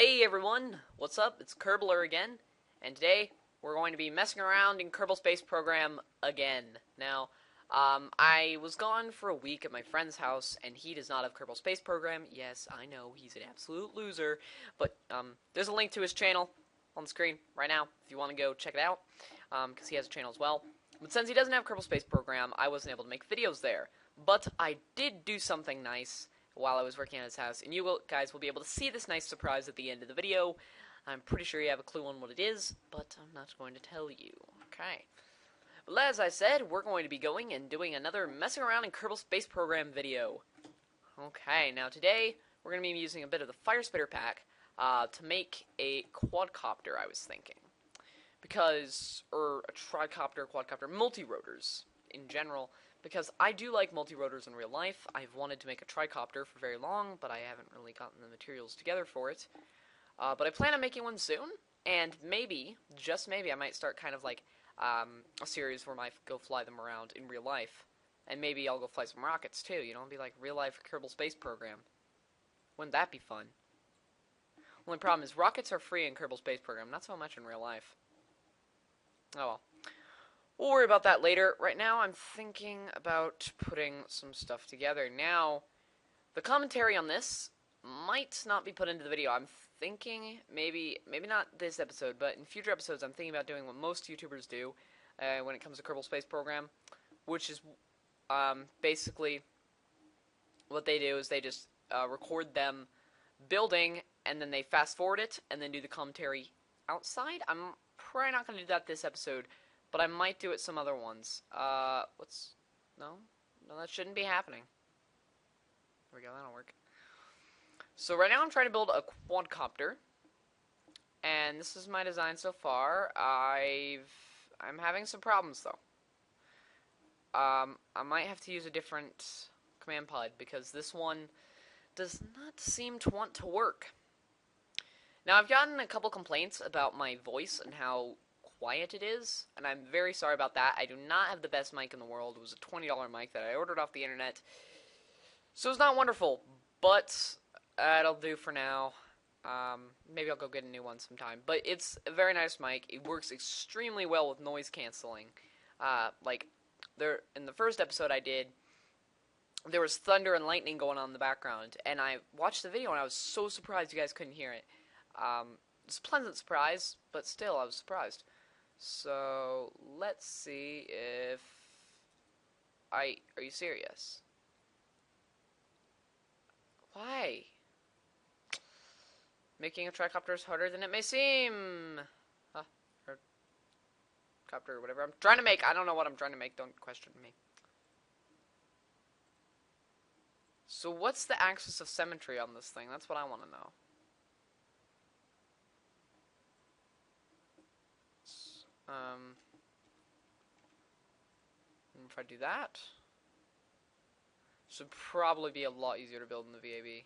Hey everyone, what's up? It's Kerbler again, and today we're going to be messing around in Kerbal Space Program again. Now, I was gone for a week at my friend's house, and he does not have Kerbal Space Program. Yes, I know, he's an absolute loser, but there's a link to his channel on the screen right now if you want to go check it out, because he has a channel as well. But since he doesn't have Kerbal Space Program, I wasn't able to make videos there. But I did do something nice while I was working at his house, and you guys will be able to see this nice surprise at the end of the video. I'm pretty sure you have a clue on what it is, but I'm not going to tell you. Okay. But as I said, we're going to be going and doing another messing around in Kerbal Space Program video. Okay, now today we're going to be using a bit of the Firespitter pack to make a quadcopter, I was thinking. Because, or a tricopter, quadcopter, multi-rotors in general. Because I do like multi-rotors in real life. I've wanted to make a tricopter for very long, but I haven't really gotten the materials together for it. But I plan on making one soon, and maybe, just maybe, I might start kind of like a series where I might go fly them around in real life. And maybe I'll go fly some rockets too, you know, be like real life Kerbal Space Program. Wouldn't that be fun? Only problem is rockets are free in Kerbal Space Program, not so much in real life. Oh well. We'll worry about that later. Right now, I'm thinking about putting some stuff together. Now, the commentary on this might not be put into the video. I'm thinking, maybe not this episode, but in future episodes, I'm thinking about doing what most YouTubers do when it comes to Kerbal Space Program, which is basically what they do is they just record them building, and then they fast forward it, and then do the commentary outside. I'm probably not going to do that this episode, but I might do it some other ones. No, that shouldn't be happening. There we go, that'll work. So right now I'm trying to build a quadcopter, and this is my design so far. I'm having some problems though. I might have to use a different command pod because this one does not seem to want to work. Now I've gotten a couple complaints about my voice and how quiet it is, and I'm very sorry about that. I do not have the best mic in the world. It was a $20 mic that I ordered off the internet, so it's not wonderful, but it'll do for now. Maybe I'll go get a new one sometime, but it's a very nice mic. It works extremely well with noise canceling. Like, in the first episode I did, there was thunder and lightning going on in the background, and I watched the video and I was so surprised you guys couldn't hear it. It's a pleasant surprise, but still, I was surprised. So, let's see if are you serious? Why? Making a tricopter is harder than it may seem. Or copter, or whatever I'm trying to make. I don't know what I'm trying to make. Don't question me. So, what's the axis of symmetry on this thing? That's what I want to know. If I do that, should probably be a lot easier to build in the VAB.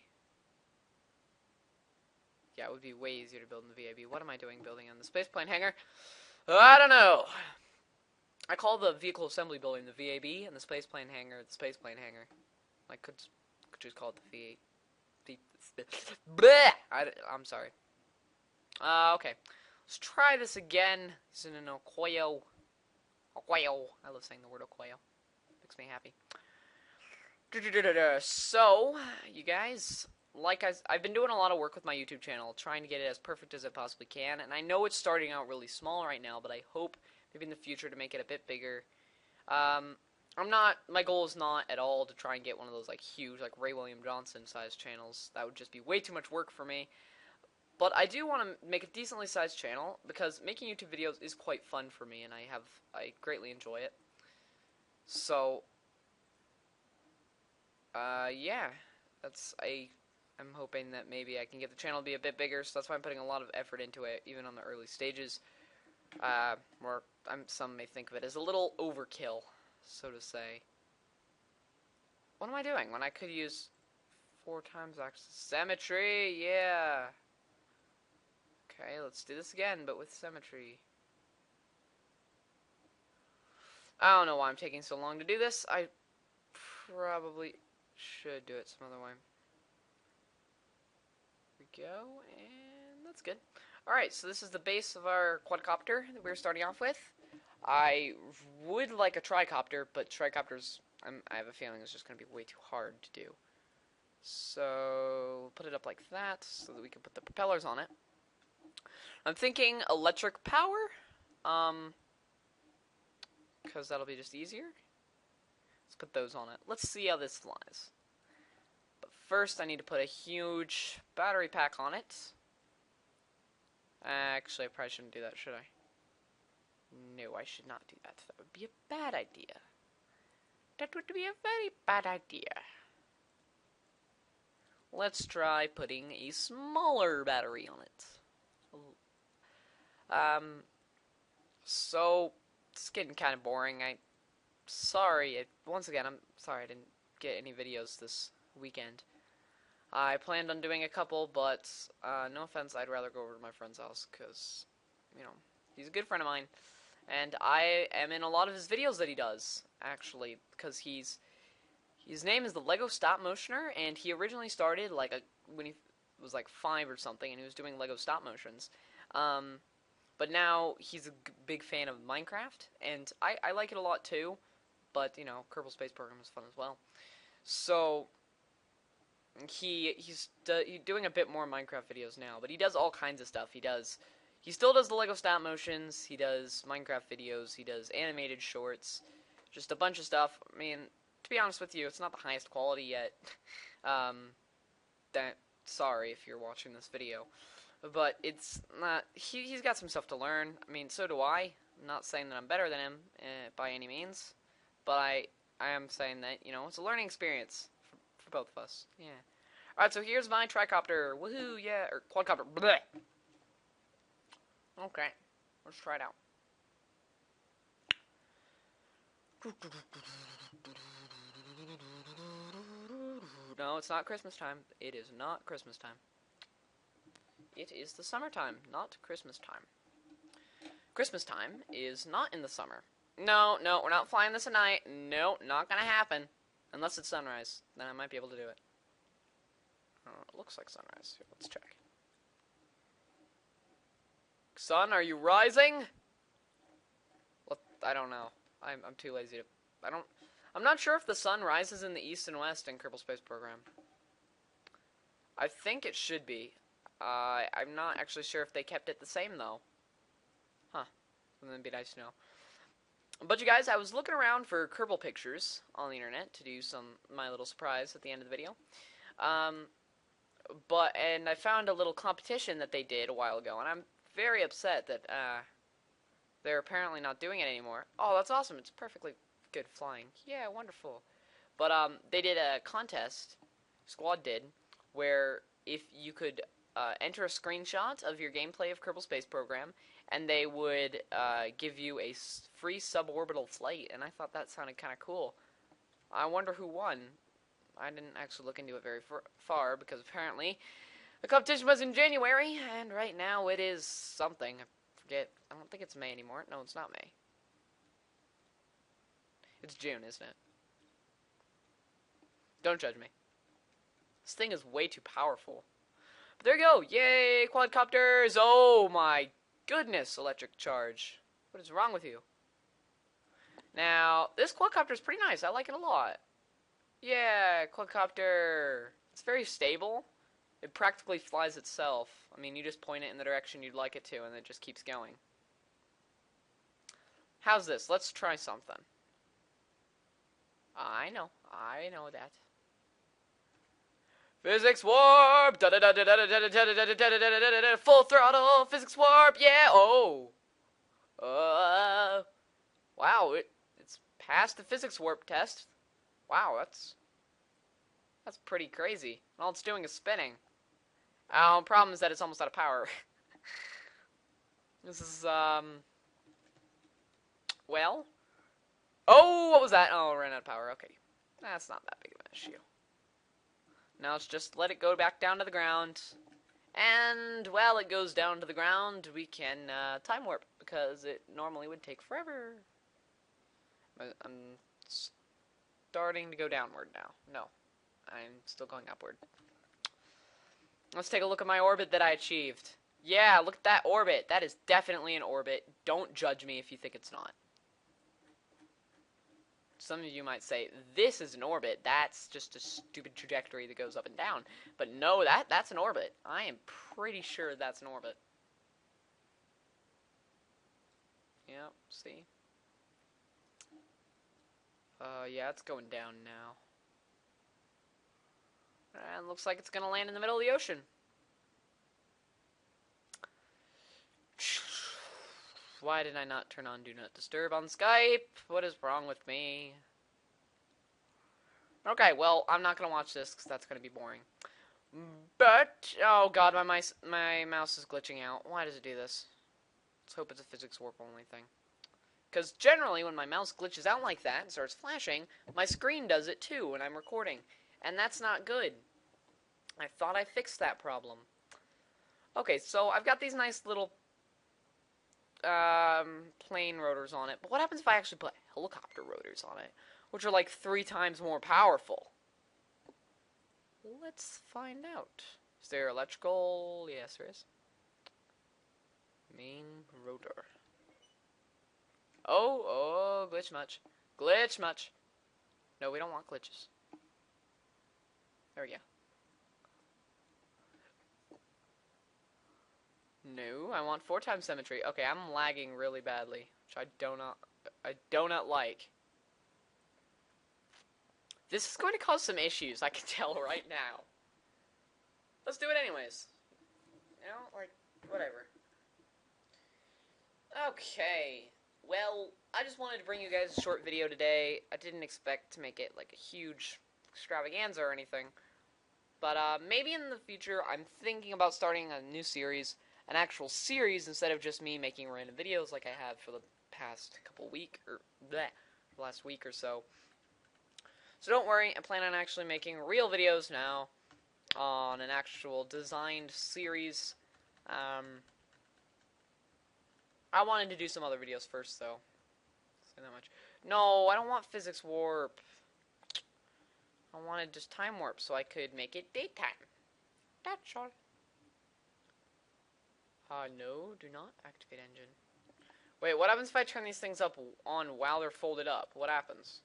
Yeah, it would be way easier to build in the VAB. What am I doing building in the spaceplane hangar? I don't know. I call the vehicle assembly building the VAB and the spaceplane hangar the spaceplane hangar. I could just call it the Bleh! I'm sorry. Okay. Let's try this again. This is an Okoyo. Okoyo. I love saying the word Okoyo. Makes me happy. So, you guys, I've been doing a lot of work with my YouTube channel, trying to get it as perfect as it possibly can, and I know it's starting out really small right now, but I hope maybe in the future to make it a bit bigger. My goal is not at all to try and get one of those, like, huge, like, Ray William Johnson size channels. That would just be way too much work for me. But I do want to make a decently sized channel, because making YouTube videos is quite fun for me, and I greatly enjoy it. So, yeah, I'm hoping that maybe I can get the channel to be a bit bigger, so that's why I'm putting a lot of effort into it, even on the early stages, where some may think of it as a little overkill, so to say. What am I doing when I could use 4 times axis symmetry? Yeah. Okay, let's do this again, but with symmetry. I don't know why I'm taking so long to do this. I probably should do it some other way. Here we go, and That's good. Alright, so this is the base of our quadcopter that we're starting off with. I would like a tricopter, but tricopters, I have a feeling, is just going to be way too hard to do. So, put it up like that, so that we can put the propellers on it. I'm thinking electric power, because that'll be just easier. Let's put those on it. Let's see how this flies. But first, I need to put a huge battery pack on it. Actually, I probably shouldn't do that, should I? No, I should not do that. That would be a bad idea. That would be a very bad idea. Let's try putting a smaller battery on it. So, it's getting kind of boring. Once again, I'm sorry I didn't get any videos this weekend. I planned on doing a couple, but no offense, I'd rather go over to my friend's house, because, you know, he's a good friend of mine, and I am in a lot of his videos that he does, actually, because his name is the Lego Stop Motioner, and he originally started, when he was, 5 or something, and he was doing Lego Stop Motions, but now he's a big fan of Minecraft, and I like it a lot, too, but, you know, Kerbal Space Program is fun as well. So he's doing a bit more Minecraft videos now, but he does all kinds of stuff. He still does the Lego stop motions, he does Minecraft videos, he does animated shorts, just a bunch of stuff. I mean, to be honest with you, it's not the highest quality yet. Sorry if you're watching this video, but it's not. He's got some stuff to learn. I mean, so do I. I'm not saying that I'm better than him by any means, but I am saying that, you know, it's a learning experience for both of us. Yeah. Alright, so here's my tricopter. Woohoo, yeah. Or quadcopter. Blech. Okay. Let's try it out. No, it's not Christmas time. It is not Christmas time. It is the summertime, not Christmas time. Christmas time is not in the summer. No, we're not flying this at night. No, not gonna happen. Unless it's sunrise. Then I might be able to do it. It looks like sunrise. Here, let's check. Sun, are you rising? What? I don't know. I'm too lazy to... I'm not sure if the sun rises in the east and west in Kerbal Space Program. I think it should be. I'm not actually sure if they kept it the same, though. Huh. That'd be nice to know. But you guys, I was looking around for Kerbal pictures on the internet to do my little surprise at the end of the video. And I found a little competition that they did a while ago, and I'm very upset that they're apparently not doing it anymore. Oh, that's awesome. It's perfectly good flying. Yeah, wonderful. But they did a contest, Squad did, where if you could enter a screenshot of your gameplay of Kerbal Space Program, and they would give you a free suborbital flight, and I thought that sounded kind of cool. I wonder who won. I didn't actually look into it very far, because apparently the competition was in January, and right now it is something. I forget. I don't think it's May anymore. No, it's not May. It's June, isn't it? Don't judge me. This thing is way too powerful. But there you go. Yay, quadcopters! Oh my goodness, electric charge. What is wrong with you? Now, this quadcopter is pretty nice. I like it a lot. Yeah, quadcopter. It's very stable. It practically flies itself. I mean, you just point it in the direction you'd like it to, and it just keeps going. How's this? Let's try something. I know that. Physics warp! Full throttle! Physics warp! Yeah! Oh! Wow, it's passed the physics warp test. Wow, that's pretty crazy. All it's doing is spinning. Problem is that it's almost out of power. This is, well... Oh, what was that? Oh, it ran out of power. Okay. That's not that big of an issue. Now let's just let it go back down to the ground. And while it goes down to the ground, we can time warp, because it normally would take forever. I'm starting to go downward now. No, I'm still going upward. Let's take a look at my orbit that I achieved. Yeah, look at that orbit. That is definitely an orbit. Don't judge me if you think it's not. Some of you might say, this is an orbit. That's just a stupid trajectory that goes up and down. But no, that's an orbit. I am pretty sure that's an orbit. Yep, see? Yeah, it's going down now. And looks like it's gonna land in the middle of the ocean. Why did I not turn on Do Not Disturb on Skype? What is wrong with me? Okay, well, I'm not gonna watch this because that's gonna be boring. But, oh god, my mouse is glitching out. Why does it do this? Let's hope it's a physics warp only thing. Because generally, when my mouse glitches out like that and starts flashing, my screen does it too when I'm recording. And that's not good. I thought I fixed that problem. Okay, so I've got these nice little plane rotors on it. But what happens if I actually put helicopter rotors on it? Which are like 3 times more powerful. Let's find out. Is there electrical? Yes, there is. Main rotor. Oh, glitch much. Glitch much. No, we don't want glitches. There we go. No, I want 4 times symmetry. Okay, I'm lagging really badly, which I do not like. This is going to cause some issues, I can tell right now. Let's do it anyways. You know, like, whatever. Okay. Well, I just wanted to bring you guys a short video today. I didn't expect to make it like a huge extravaganza or anything. But maybe in the future, I'm thinking about starting a new series, an actual series, instead of just me making random videos like I have for the past last week or so. So don't worry, I plan on actually making real videos now on an actual designed series. I wanted to do some other videos first, though. Say that much. No, I don't want physics warp. I wanted just time warp so I could make it daytime. That's all. No, do not activate engine. Wait, what happens if I turn these things on while they're folded up? What happens?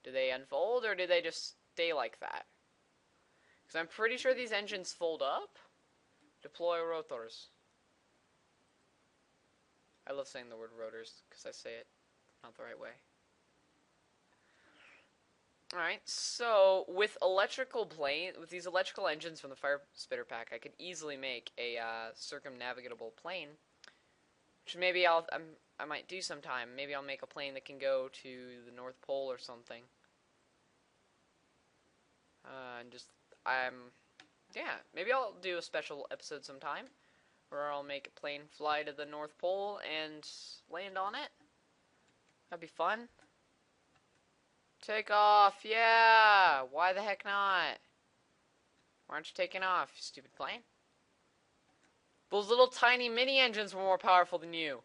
Do they unfold, or do they just stay like that? Because I'm pretty sure these engines fold up. Deploy rotors. I love saying the word rotors, because I say it not the right way. Alright, so with with these electrical engines from the Firespitter pack, I could easily make a circumnavigable plane, which maybe I might do sometime. Maybe I'll make a plane that can go to the North Pole or something. Yeah, maybe I'll do a special episode sometime, where I'll make a plane fly to the North Pole and land on it. That'd be fun. Take off, yeah! Why the heck not? Why aren't you taking off, you stupid plane? Those little tiny mini engines were more powerful than you.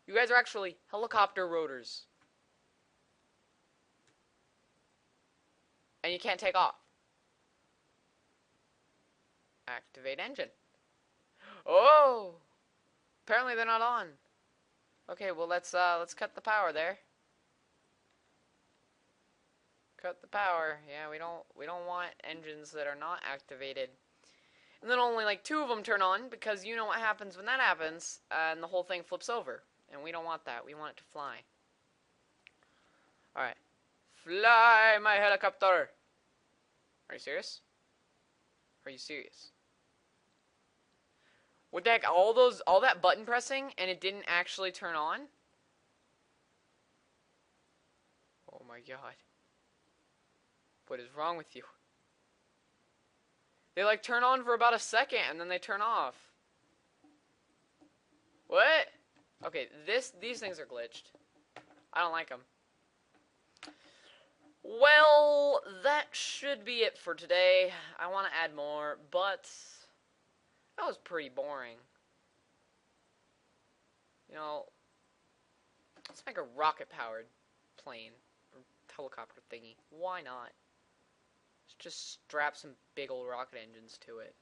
You guys are actually helicopter rotors. And you can't take off. Activate engine. Oh! Apparently they're not on. Okay, well let's cut the power there. Cut the power. Yeah, we don't want engines that are not activated. And then only like 2 of them turn on, because you know what happens when that happens, and the whole thing flips over. And we don't want that. We want it to fly. Alright. Fly, my helicopter! Are you serious? Are you serious? What the heck? All that button pressing, and it didn't actually turn on? Oh my god. What is wrong with you? They like turn on for about a second, and then they turn off. What? Okay, these things are glitched. I don't like them. Well, that should be it for today. I want to add more, but that was pretty boring. You know, let's make a rocket-powered plane or helicopter thingy. Why not? Let's just strap some big old rocket engines to it.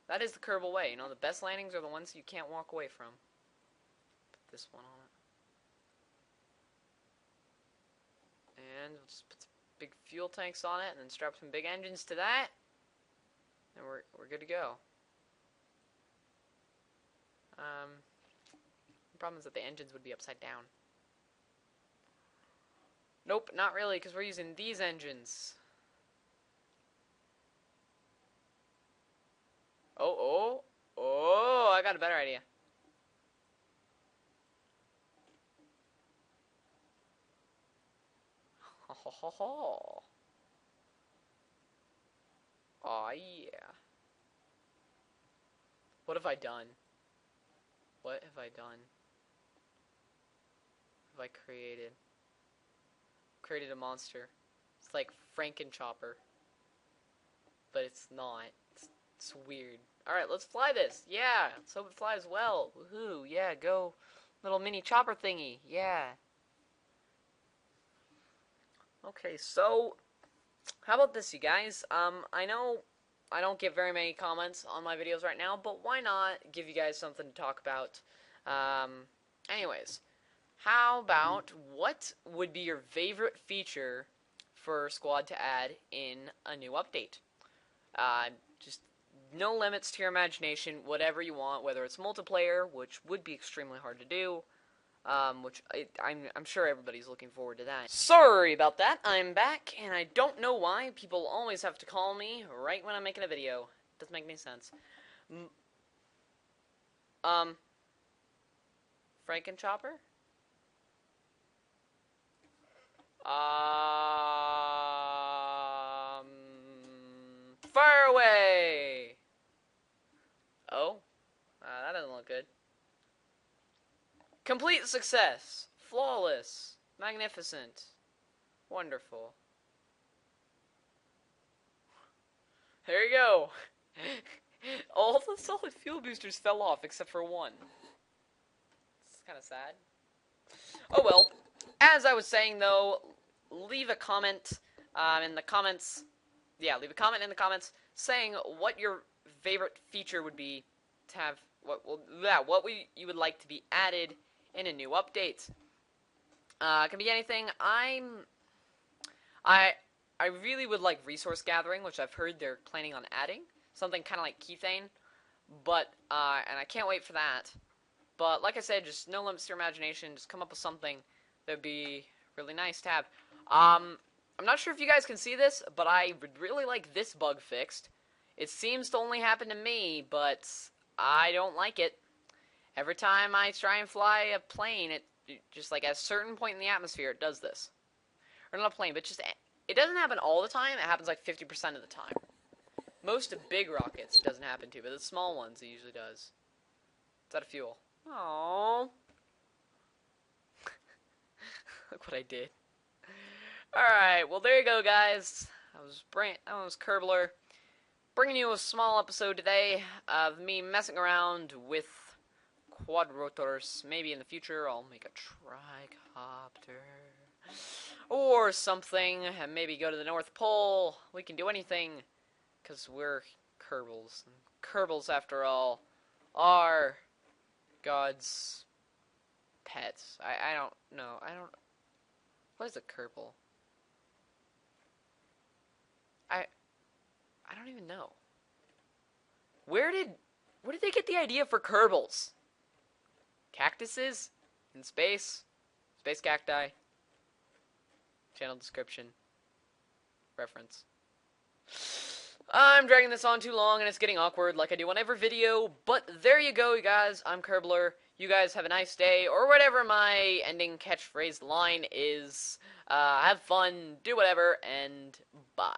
That is the Kerbal way. You know, the best landings are the ones you can't walk away from. Put this one on it. And we'll just put some big fuel tanks on it, and then strap some big engines to that. And we're good to go. The problem is that the engines would be upside down. Nope, not really, because we're using these engines. Oh, I got a better idea. Oh yeah. What have I done? What have I done? Have I created? Created a monster. It's like Frankenchopper. But it's not. It's weird. Alright, let's fly this. Yeah, let's hope it flies well. Woohoo, yeah, go. Little mini chopper thingy. Yeah. Okay, so how about this, you guys? I know I don't get very many comments on my videos right now, but why not give you guys something to talk about? Anyways, how about what would be your favorite feature for Squad to add in a new update? Just no limits to your imagination, whatever you want, whether it's multiplayer, which would be extremely hard to do, which I'm sure everybody's looking forward to that. Sorry about that, I'm back, and I don't know why people always have to call me right when I'm making a video. Doesn't make any sense. Frankenchopper? Fire away! Oh? That doesn't look good. Complete success. Flawless. Magnificent. Wonderful. There you go. All the solid fuel boosters fell off except for one. It's kind of sad. Oh well. As I was saying though, leave a comment in the comments. Yeah, leave a comment in the comments saying what your favorite feature would be to have. What you would like to be added in a new update. It can be anything. I really would like resource gathering, which I've heard they're planning on adding. Something kind of like Keathane. But, and I can't wait for that. But, like I said, just no limits to your imagination. Just come up with something that would be really nice to have. I'm not sure if you guys can see this, but I would really like this bug fixed. It seems to only happen to me, but I don't like it. Every time I try and fly a plane, it just like at a certain point in the atmosphere, it does this. Or not a plane, but just, it doesn't happen all the time. It happens like 50% of the time. Most of big rockets it doesn't happen to, but the small ones it usually does. It's out of fuel. Aww. Look what I did. Alright, well there you go guys. That was Kerbler. Bringing you a small episode today of me messing around with quad rotors. Maybe in the future I'll make a tricopter or something, and maybe go to the North Pole. We can do anything, because we're Kerbals. And Kerbals, after all, are God's pets. I don't know. What is a Kerbal? I don't even know. Where did they get the idea for Kerbals? Cactuses? In space? Space cacti? Channel description. Reference. I'm dragging this on too long and it's getting awkward like I do on every video, but there you go, you guys. I'm Kerbler. You guys have a nice day, or whatever my ending catchphrase line is. Have fun, do whatever, and bye.